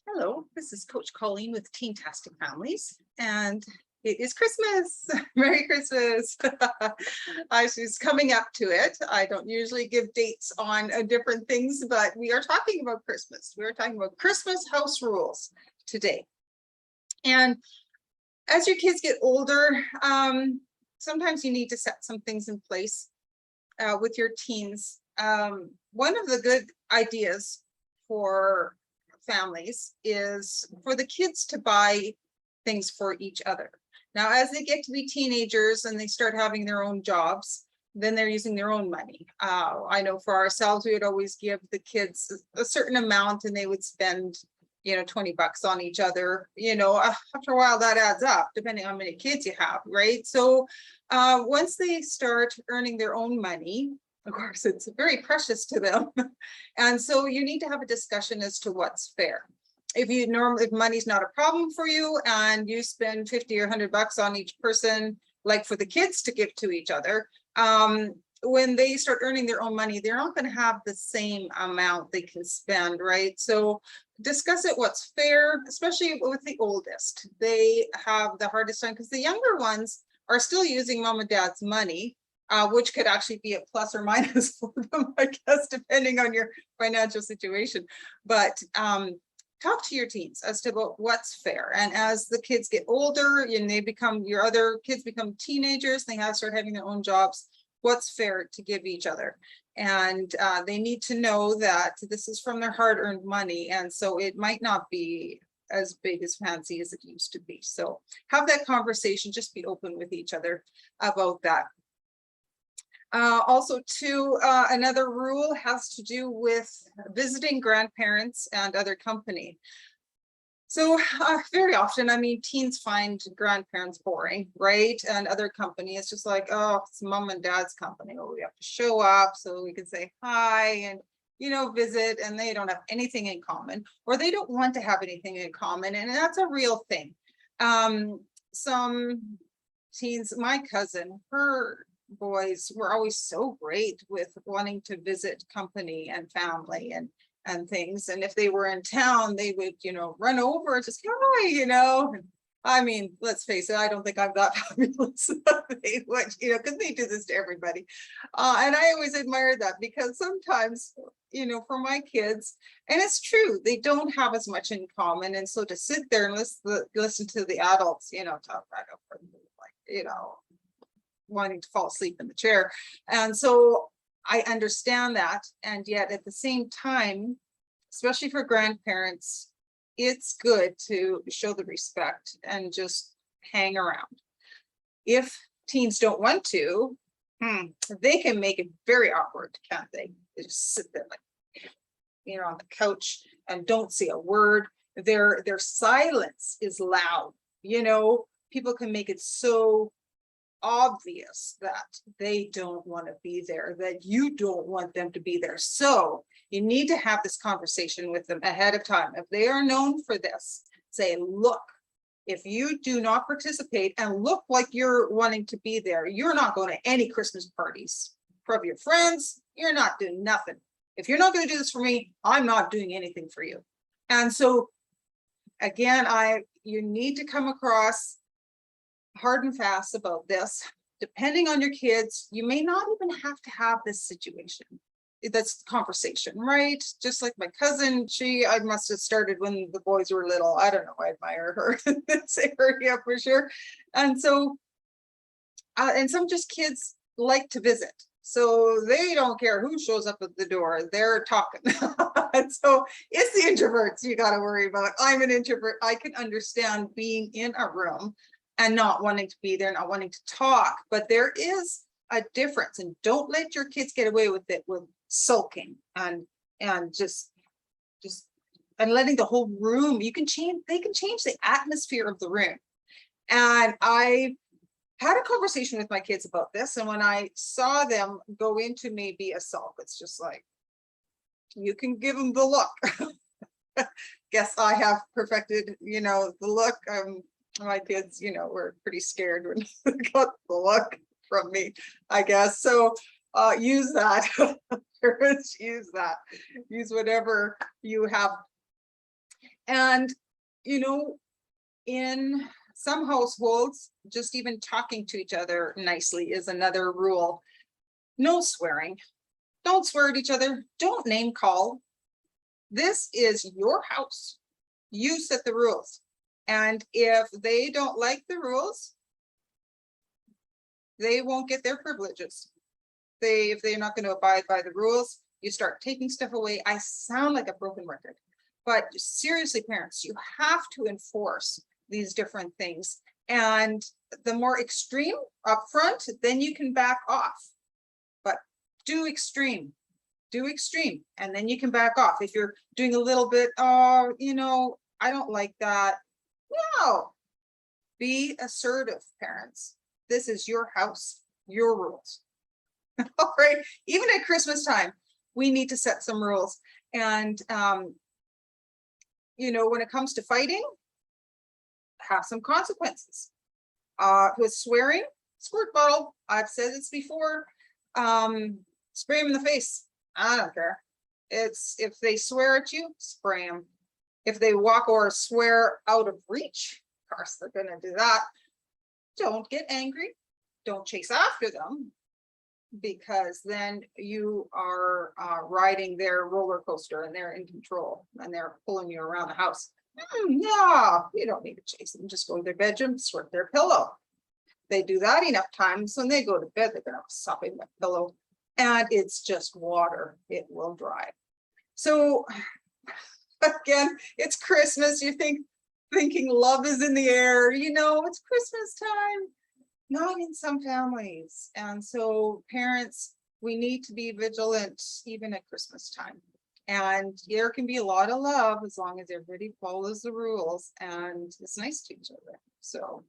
Hello, this is Coach Colleen with Teen-tastic Families, and it is Christmas. Merry Christmas. I was coming up to it. I don't usually give dates on different things, but we are talking about Christmas. We are talking about Christmas house rules today. And as your kids get older, sometimes you need to set some things in place with your teens. One of the good ideas for families is for the kids to buy things for each other. Now, as they get to be teenagers and they start having their own jobs, then they're using their own money. I know for ourselves, we would always give the kids a certain amount and they would spend, 20 bucks on each other. After a while that adds up, depending on how many kids you have, right? So once they start earning their own money, of course, it's very precious to them. And so you need to have a discussion as to what's fair. If money's not a problem for you and you spend 50 or 100 bucks on each person, like for the kids to give to each other, when they start earning their own money, they're not going to have the same amount they can spend, right? So discuss it what's fair, especially with the oldest. They have the hardest time because the younger ones are still using mom and dad's money. Which could actually be a plus or minus for them, I guess, depending on your financial situation. But talk to your teens as to what's fair. And as the kids get older and your other kids become teenagers, they have to start having their own jobs, what's fair to give each other. And they need to know that this is from their hard-earned money. And so it might not be as big as fancy as it used to be. So have that conversation, just be open with each other about that. Also, too, another rule has to do with visiting grandparents and other company. So very often, teens find grandparents boring, right? And other company, it's just like, oh, it's mom and dad's company. Oh, we have to show up so we can say hi and, visit, and they don't have anything in common, or they don't want to have anything in common. And that's a real thing. Some teens, my cousin, her boys were always so great with wanting to visit company and family and things. And if they were in town, they would, run over and just, hi, let's face it, I don't think I'm that fabulous. They would, because they do this to everybody. And I always admired that because sometimes, for my kids, and it's true, they don't have as much in common. And so to sit there and listen to the adults, talk back up, wanting to fall asleep in the chair. And so I understand that. And yet at the same time, especially for grandparents, it's good to show the respect and just hang around. If teens don't want to, they can make it very awkward, can't they? They just sit there like, on the couch and don't say a word. Their silence is loud. People can make it so obvious that they don't want to be there, that you don't want them to be there. So you need to have this conversation with them ahead of time. If they are known for this, say, look, if you do not participate and look like you're wanting to be there, you're not going to any Christmas parties from your friends. You're not doing nothing. If you're not going to do this for me, I'm not doing anything for you. And so again, you need to come across hard and fast about this. Depending on your kids, you may not even have to have this situation. That's conversation, right? Just like my cousin, I must have started when the boys were little. I don't know, I admire her in this area for sure. And so, and some just kids like to visit. So they don't care who shows up at the door, they're talking. And so it's the introverts you got to worry about. I'm an introvert. I can understand being in a room and not wanting to be there, not wanting to talk. But there is a difference, and don't let your kids get away with it with sulking and just and letting the whole room. They can change the atmosphere of the room. And I had a conversation with my kids about this, and when I saw them go into maybe a sulk, it's just like, you can give them the look. Guess I have perfected, the look. My kids, were pretty scared when they got the look from me, I guess. So use that. Parents, use that. Use whatever you have And, you know, in some households, just even talking to each other nicely is another rule. No swearing. Don't swear at each other. Don't name call. This is your house. You set the rules. And if they don't like the rules, they won't get their privileges. If they're not going to abide by the rules, you start taking stuff away. I sound like a broken record, but seriously, parents, you have to enforce these different things. And the more extreme upfront, then you can back off. But do extreme, and then you can back off. If you're doing a little bit, oh, you know, I don't like that. No, be assertive, parents. This is your house, your rules. All right, even at Christmas time, we need to set some rules. And, you know, when it comes to fighting, have some consequences. With swearing, squirt bottle. I've said this before. Spray them in the face. I don't care. It's if they swear at you, spray them. If they walk or swear out of reach, of course they're going to do that. Don't get angry. Don't chase after them, because then you are riding their roller coaster and they're in control and they're pulling you around the house. No, you don't need to chase them. Just go to their bedroom, squirt their pillow. They do that enough times. When they go to bed, they're going to sup in the pillow, and it's just water. It will dry. So again, it's Christmas. You thinking love is in the air. You know, it's Christmas time. Not in some families. And so parents, we need to be vigilant even at Christmas time. And there can be a lot of love as long as everybody follows the rules and is nice to each other. So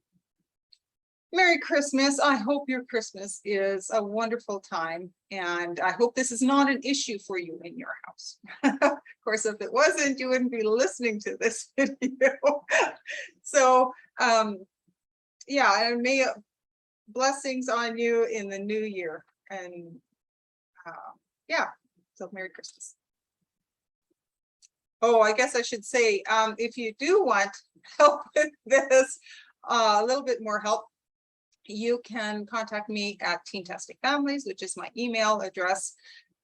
Merry Christmas. I hope your Christmas is a wonderful time. And I hope this is not an issue for you in your house. Of course, if it wasn't, you wouldn't be listening to this video. So yeah, and may blessings on you in the new year. And yeah, so Merry Christmas. Oh, I guess I should say, if you do want help with this, a little bit more help, you can contact me at Teentastic Families, which is my email address.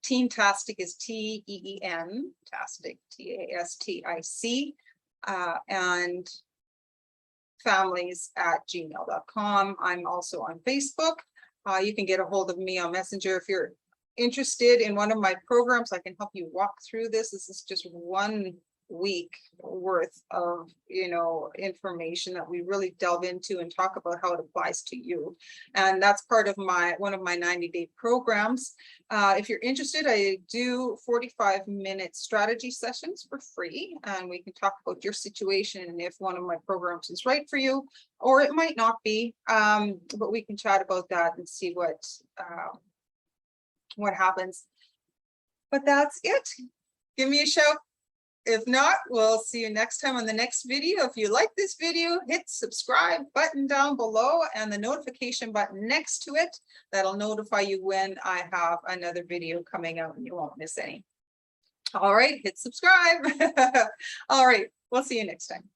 Teentastic is T-E-E-N, Tastic, T-A-S-T-I-C, and families@gmail.com. I'm also on Facebook. You can get a hold of me on Messenger. If you're interested in one of my programs, I can help you walk through this. This is just 1 week worth of, you know, information that we really delve into and talk about how it applies to you. And that's part of one of my 90-day programs. If you're interested, I do 45-minute strategy sessions for free, and we can talk about your situation and if one of my programs is right for you, or it might not be, but we can chat about that and see what happens. But that's it. Give me a shout. If not, we'll see you next time on the next video. If you like this video, hit subscribe button down below and the notification button next to it. That'll notify you when I have another video coming out and you won't miss any. All right, hit subscribe. All right, we'll see you next time.